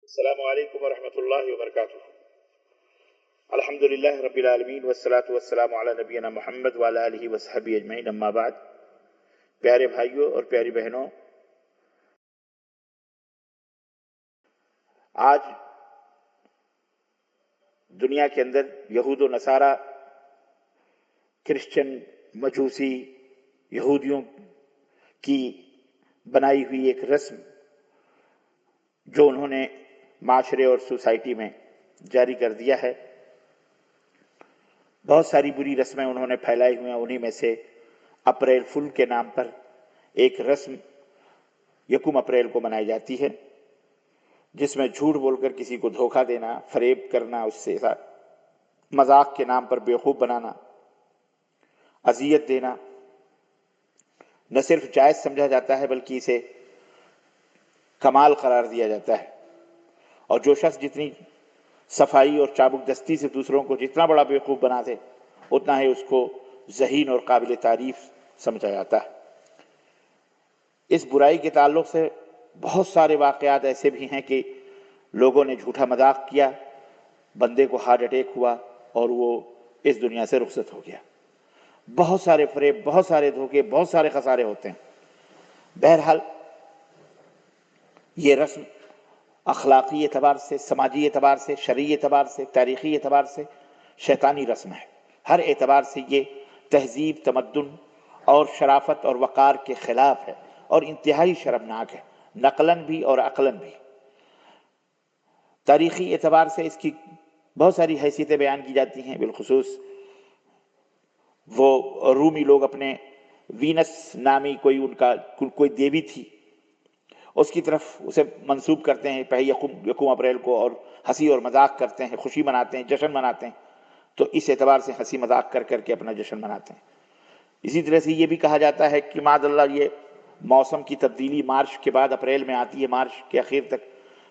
السلام علیکم ورحمۃ اللہ وبرکاتہ۔ الحمدللہ رب العالمین والصلاة والسلام علی نبینا محمد وعلی آلہ وصحبہ اجمعین، اما بعد۔ پیارے بھائیوں اور پیاری بہنوں، آج دنیا کے اندر یہود و نصارہ، کرسچن، مجوسی، یہودیوں کی بنائی ہوئی ایک رسم جو انہوں نے معاشرے اور سوسائٹی میں جاری کر دیا ہے، بہت ساری بری رسمیں انہوں نے پھیلائی ہوئی ہیں۔ انہی میں سے اپریل فل کے نام پر ایک رسم یکم اپریل کو منائی جاتی ہے، جس میں جھوٹ بول کر کسی کو دھوکہ دینا، فریب کرنا، اس سے مذاق کے نام پر بیوقوف بنانا، اذیت دینا نہ صرف جائز سمجھا جاتا ہے بلکہ اسے کمال قرار دیا جاتا ہے۔ اور جو شخص جتنی صفائی اور چابک دستی سے دوسروں کو جتنا بڑا بیوقوف بنا دے، اتنا ہی اس کو ذہین اور قابل تعریف سمجھا جاتا ہے۔ اس برائی کے تعلق سے بہت سارے واقعات ایسے بھی ہیں کہ لوگوں نے جھوٹا مذاق کیا، بندے کو ہارٹ اٹیک ہوا اور وہ اس دنیا سے رخصت ہو گیا۔ بہت سارے فریب، بہت سارے دھوکے، بہت سارے خسارے ہوتے ہیں۔ بہرحال یہ رسم اخلاقی اعتبار سے، سماجی اعتبار سے، شرعی اعتبار سے، تاریخی اعتبار سے شیطانی رسم ہے۔ ہر اعتبار سے یہ تہذیب، تمدن اور شرافت اور وقار کے خلاف ہے اور انتہائی شرمناک ہے، نقلاً بھی اور عقلاً بھی۔ تاریخی اعتبار سے اس کی بہت ساری حیثیتیں بیان کی جاتی ہیں، بالخصوص وہ رومی لوگ اپنے وینس نامی کوئی دیوی تھی، اس کی طرف اسے منسوب کرتے ہیں یکم اپریل کو، اور ہنسی اور مذاق کرتے ہیں، خوشی مناتے ہیں، جشن مناتے ہیں۔ تو اس اعتبار سے ہنسی مذاق کر کر کے اپنا جشن مناتے ہیں۔ اسی طرح سے یہ بھی کہا جاتا ہے کہ معاذ اللہ یہ موسم کی تبدیلی مارچ کے بعد اپریل میں آتی ہے، مارچ کے اخیر تک،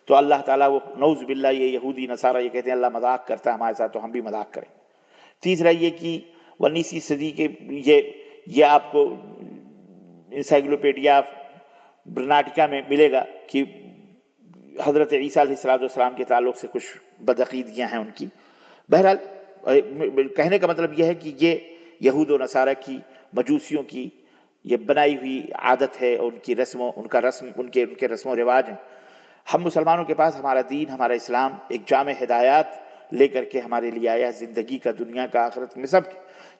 تو اللہ تعالیٰ وہ نعوذ باللہ یہ یہودی نصارہ یہ کہتے ہیں اللہ مذاق کرتا ہے ہمارے ساتھ تو ہم بھی مذاق کریں۔ تیسرا یہ کہ 19ویں صدی کے یہ آپ کو انسائکلوپیڈیا برناٹکا میں ملے گا کہ حضرت عیسیٰ علیہ السلام کے تعلق سے کچھ بدعقیدگیاں ہیں ان کی۔ بہرحال کہنے کا مطلب یہ ہے کہ یہ یہود و نصارہ کی، مجوسیوں کی یہ بنائی ہوئی عادت ہے، اور ان کے رسم و رواج ہیں۔ ہم مسلمانوں کے پاس ہمارا دین، ہمارا اسلام ایک جامع ہدایات لے کر کے ہمارے لیے آیا، زندگی کا، دنیا کا، آخرت میں، سب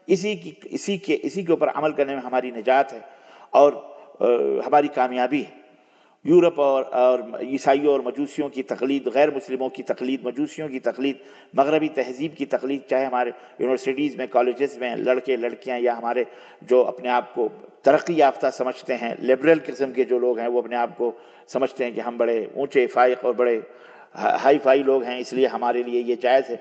اسی کے اوپر عمل کرنے میں ہماری نجات ہے اور ہماری کامیابی ہے۔ یورپ اور عیسائیوں اور مجوسیوں کی تقلید، غیر مسلموں کی تقلید، مجوسیوں کی تقلید، مغربی تہذیب کی تقلید، چاہے ہمارے یونیورسٹیز میں، کالجز میں لڑکے لڑکیاں یا ہمارے جو اپنے آپ کو ترقی یافتہ سمجھتے ہیں، لبرل قسم کے جو لوگ ہیں، وہ اپنے آپ کو سمجھتے ہیں کہ ہم بڑے اونچے فائق اور بڑے ہائی فائی لوگ ہیں، اس لیے ہمارے لیے یہ جائز ہے۔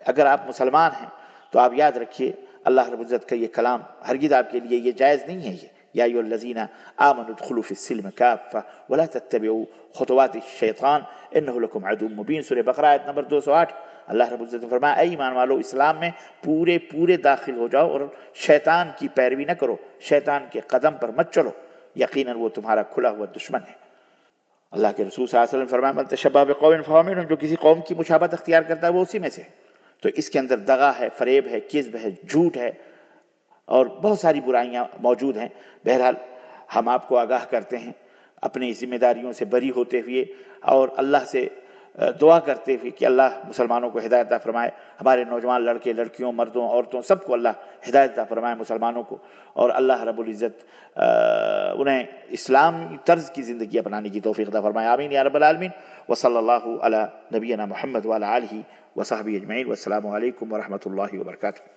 اگر آپ مسلمان ہیں تو آپ یاد رکھیے اللہ رب العزت کا یہ کلام ہرگز آپ کے لیے یہ جائز نہیں ہے۔ یہ یا ایھا الذین آمنوا ادخلوا فی السلم کافۃ ولا تتبعوا خطوات الشیطان انہ لکم عدو مبین، سورہ بقرہ آیت نمبر 208۔ اللہ رب العزت نے فرمایا اے ایمان والو، اسلام میں پورے داخل ہو جاؤ اور شیطان کی پیروی نہ کرو، شیطان کے قدم پر مت چلو، یقیناً وہ تمہارا کھلا ہوا دشمن ہے۔ اللہ کے رسول صلی اللہ علیہ وسلم فرمایا من تشبہ بقوم فہو منھم، جو کسی قوم کی مشابہت اختیار کرتا ہے وہ اسی میں سے۔ تو اس کے اندر دغا ہے، فریب ہے، کذب ہے، جھوٹ ہے اور بہت ساری برائیاں موجود ہیں۔ بہرحال ہم آپ کو آگاہ کرتے ہیں اپنی ذمہ داریوں سے بری ہوتے ہوئے اور اللہ سے دعا کرتے ہوئے کہ اللہ مسلمانوں کو ہدایت عطا فرمائے، ہمارے نوجوان لڑکے لڑکیوں، مردوں عورتوں سب کو اللہ ہدایت عطا فرمائے، مسلمانوں کو، اور اللہ رب العزت انہیں اسلامی طرز کی زندگی اپنانے کی توفیق عطا فرمائے، آمین یا رب العالمین۔ وصلی اللہ علی نبینا محمد وعلی آلہ وصحبہ اجمعین، والسلام علیکم ورحمۃ اللہ وبرکاتہ۔